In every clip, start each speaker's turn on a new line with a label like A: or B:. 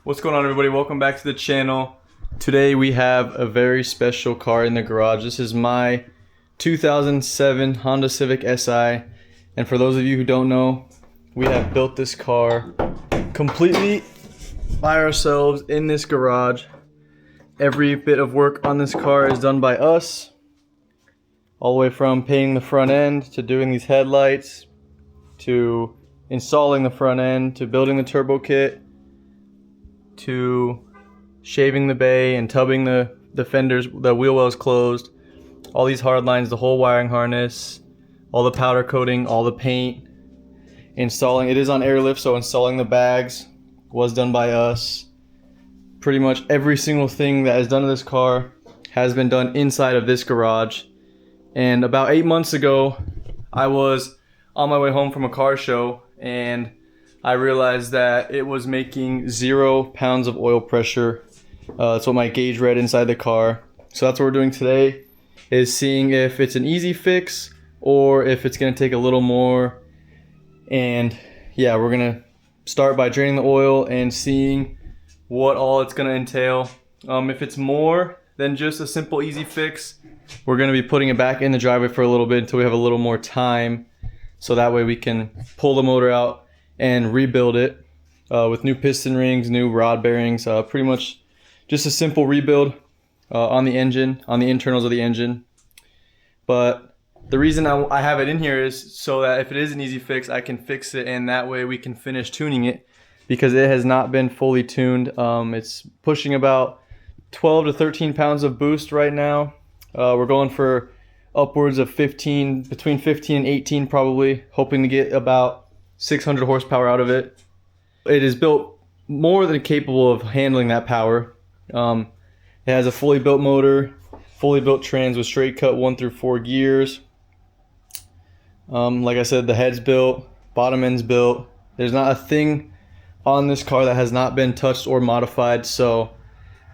A: What's going on, everybody? Welcome back to the channel. Today we have a very special car in the garage. This is my 2007 Honda Civic Si, and for those of you who don't know, we have built this car completely by ourselves in this garage. Every bit of work on this car is done by us, all the way from painting the front end to doing these headlights to installing the front end to building the turbo kit to shaving the bay and tubbing the fenders, the wheel wells closed, all these hard lines, the whole wiring harness, all the powder coating, all the paint, installing. It is on airlift, so installing the bags was done by us. Pretty much every single thing that is done to this car has been done inside of this garage. And about 8 months ago, I was on my way home from a car show and I realized that it was making 0 pounds of oil pressure. That's what my gauge read inside the car. So that's what we're doing today, is seeing if it's an easy fix or if it's gonna take a little more. And yeah, we're gonna start by draining the oil and seeing what all it's gonna entail. If it's more than just a simple easy fix, we're gonna be putting it back in the driveway for a little bit until we have a little more time. So that way we can pull the motor out and rebuild it with new piston rings, new rod bearings, pretty much just a simple rebuild on the engine, on the internals of the engine. But the reason I have it in here is so that if it is an easy fix, I can fix it, and that way we can finish tuning it, because it has not been fully tuned. It's pushing about 12 to 13 pounds of boost right now. We're going for upwards of 15, between 15 and 18 probably, hoping to get about 600 horsepower out of it. It is built more than capable of handling that power. It has a fully built motor, fully built trans with straight cut 1 through 4 gears. Like I said, the head's built, bottom end's built. There's not a thing on this car that has not been touched or modified. So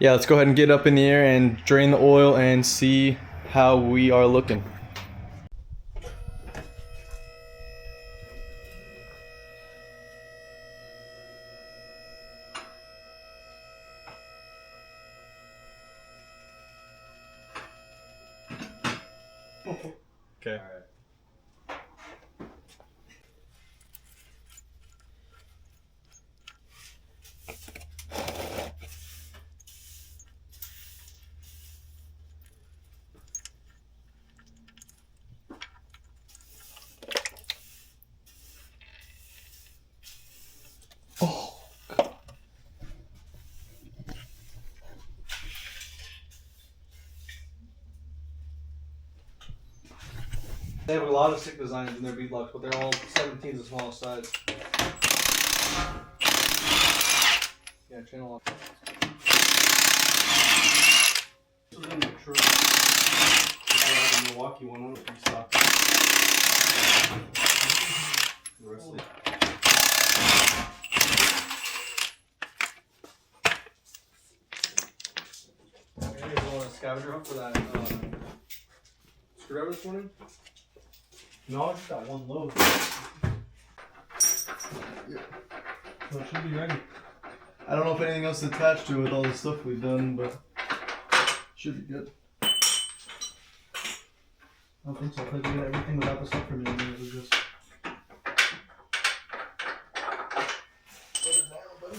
A: yeah, let's go ahead and get up in the air and drain the oil and see how we are looking. Okay. All right. Oh, God. They have a lot of sick designs in their bead locks, but they're all 17 is the smallest size. Yeah, channel lock. This was in the truck. The Milwaukee one, I don't think stock. The rest of it. Hey, you want a scavenger hunt for that screwdriver this morning? No, I just got one load. Yeah. So it should be ready. I don't know if anything else is attached to it with all the stuff we've done, but should be good. I don't think so. I think we got everything without the stuff from you. It was just. Put it down, buddy.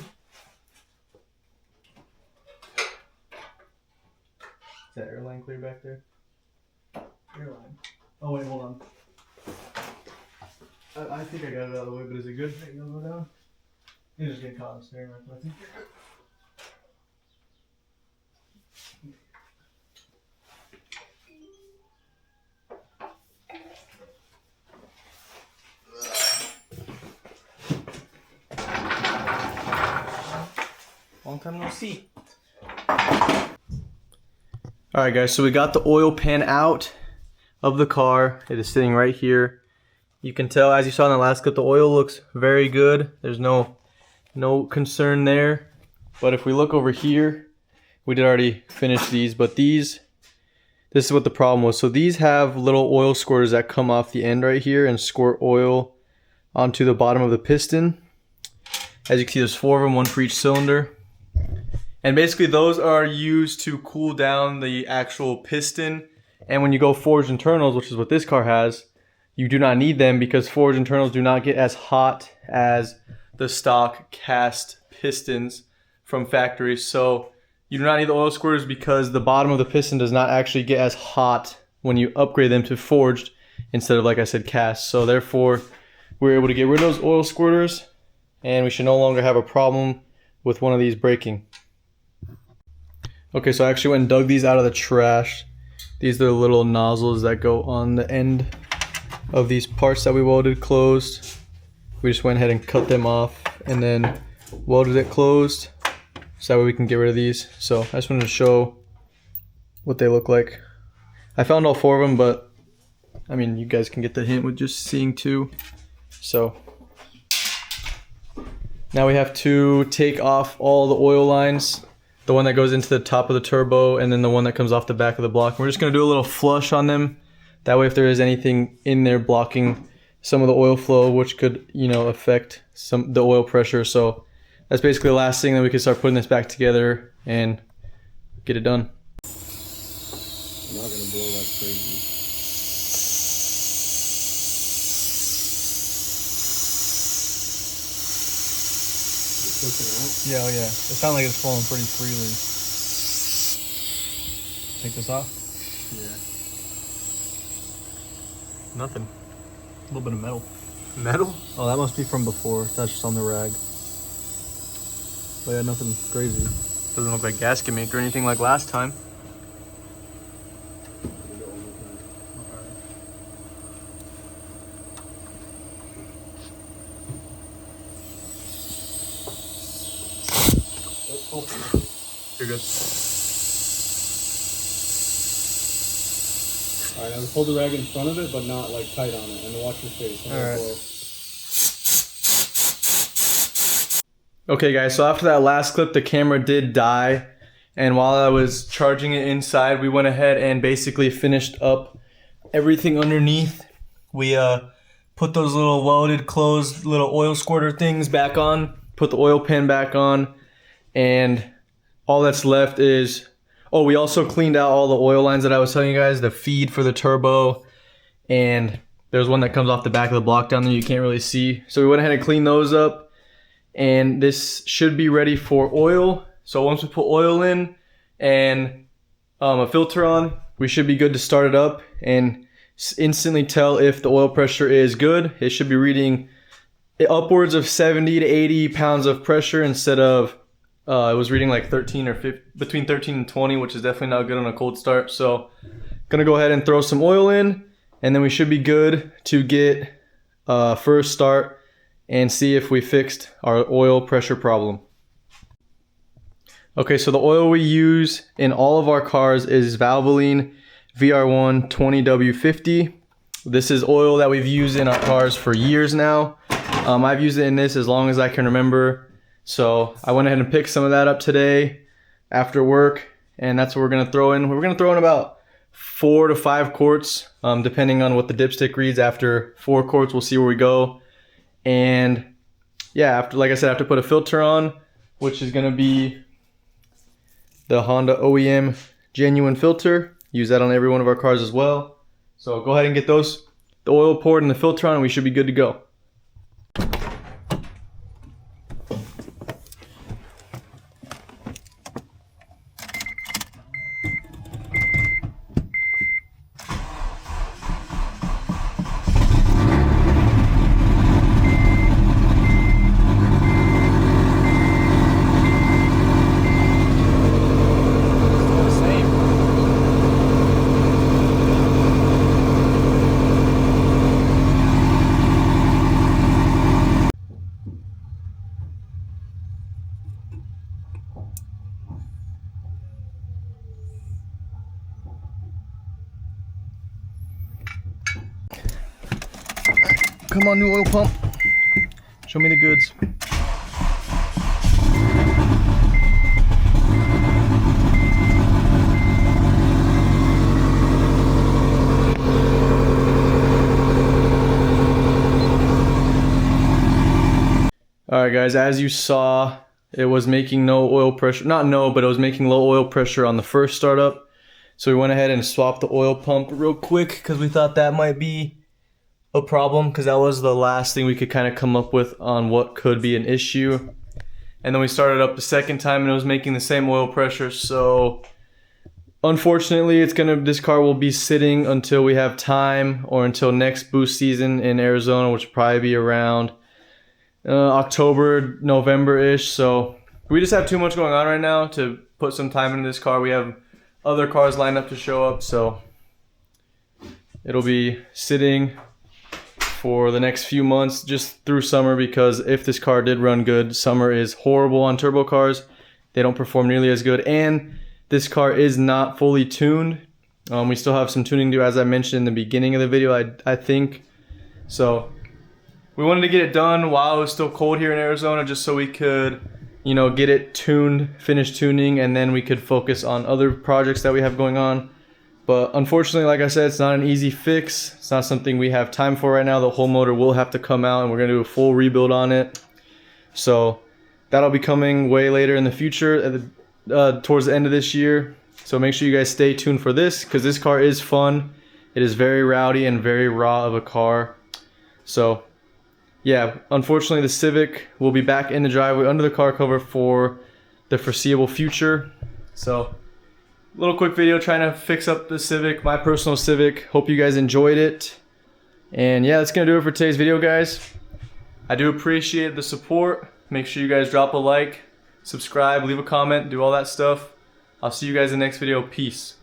A: Is that airline clear back there? Airline. Oh wait, hold on. I think I got it out of the way, but is it good? Think it'll go down? You just get caught in the steering wheel. I think you're good. Long time no see. Alright guys, so we got the oil pan out of the car. It is sitting right here. You can tell, as you saw in the last clip, the oil looks very good. There's no concern there. But if we look over here, we did already finish these, but this is what the problem was. So these have little oil squirters that come off the end right here and squirt oil onto the bottom of the piston. As you can see, there's 4 of them, 1 for each cylinder. And basically those are used to cool down the actual piston. And when you go forged internals, which is what this car has, you do not need them because forged internals do not get as hot as the stock cast pistons from factories. So you do not need the oil squirters because the bottom of the piston does not actually get as hot when you upgrade them to forged instead of, like I said, cast. So therefore, we're able to get rid of those oil squirters and we should no longer have a problem with one of these breaking. Okay, so I actually went and dug these out of the trash. These are the little nozzles that go on the end of these parts that we welded closed. We just went ahead and cut them off and then welded it closed so that way we can get rid of these. So I just wanted to show what they look like. I found all 4 of them, but I mean, you guys can get the hint with just seeing 2. So now we have to take off all the oil lines, the one that goes into the top of the turbo and then the one that comes off the back of the block. We're just gonna do a little flush on them. That way if there is anything in there blocking some of the oil flow, which could, you know, affect the oil pressure. So that's basically the last thing that we can start putting this back together and get it done.
B: I'm not gonna blow like crazy. It's pushing out?
A: Yeah, oh yeah. It sounds like it's flowing pretty freely. Take this off?
B: Yeah.
A: Nothing. A little bit of metal.
B: Metal?
A: Oh, that must be from before. That's just on the rag. But yeah, nothing crazy. Doesn't look like gasket make or anything like last time.
B: Oh,
A: You're good.
B: alright, now just hold the rag in front of it, but not like tight on it, and then watch your face.
A: Alright. Okay guys, so after that last clip, the camera did die. And while I was charging it inside, we went ahead and basically finished up everything underneath. We put those little welded closed little oil squirter things back on, put the oil pan back on, and all that's left is, oh, we also cleaned out all the oil lines that I was telling you guys, the feed for the turbo, and there's one that comes off the back of the block down there you can't really see. So we went ahead and cleaned those up, and this should be ready for oil. So once we put oil in and a filter on, we should be good to start it up and instantly tell if the oil pressure is good. It should be reading upwards of 70 to 80 pounds of pressure instead of it was reading like 13 or 15, between 13 and 20, which is definitely not good on a cold start. So gonna go ahead and throw some oil in, and then we should be good to get first start and see if we fixed our oil pressure problem. Okay, so the oil we use in all of our cars is Valvoline VR1 20W50. This is oil that we've used in our cars for years now. I've used it in this as long as I can remember. So I went ahead and picked some of that up today after work, and that's what we're gonna throw in. We're gonna throw in about 4 to 5 quarts, depending on what the dipstick reads. After 4 quarts, we'll see where we go. And yeah, after, like I said, I have to put a filter on, which is gonna be the Honda OEM genuine filter. Use that on every one of our cars as well. So go ahead and get the oil poured and the filter on, and we should be good to go. Come on, new oil pump. Show me the goods. All right, guys, as you saw, it was making no oil pressure, not no, but it was making low oil pressure on the first startup. So we went ahead and swapped the oil pump real quick because we thought that might be a problem, because that was the last thing we could kind of come up with on what could be an issue. And then we started up the second time and it was making the same oil pressure. So unfortunately, this car will be sitting until we have time, or until next boost season in Arizona, which will probably be around October, November-ish. So we just have too much going on right now to put some time into this car. We have other cars lined up to show up, so it'll be sitting for the next few months, just through summer, because if this car did run good, summer is horrible on turbo cars. They don't perform nearly as good, and this car is not fully tuned. We still have some tuning to do, as I mentioned in the beginning of the video, I think. So we wanted to get it done while it was still cold here in Arizona, just so we could, you know, get it tuned, finish tuning, and then we could focus on other projects that we have going on. But unfortunately, like I said, it's not an easy fix. It's not something we have time for right now. The whole motor will have to come out and we're gonna do a full rebuild on it. So that'll be coming way later in the future, towards the end of this year. So make sure you guys stay tuned for this, because this car is fun. It is very rowdy and very raw of a car. So yeah, unfortunately the Civic will be back in the driveway under the car cover for the foreseeable future. So little quick video trying to fix up the Civic, my personal Civic. Hope you guys enjoyed it. And yeah, that's gonna do it for today's video, guys. I do appreciate the support. Make sure you guys drop a like, subscribe, leave a comment, do all that stuff. I'll see you guys in the next video. Peace.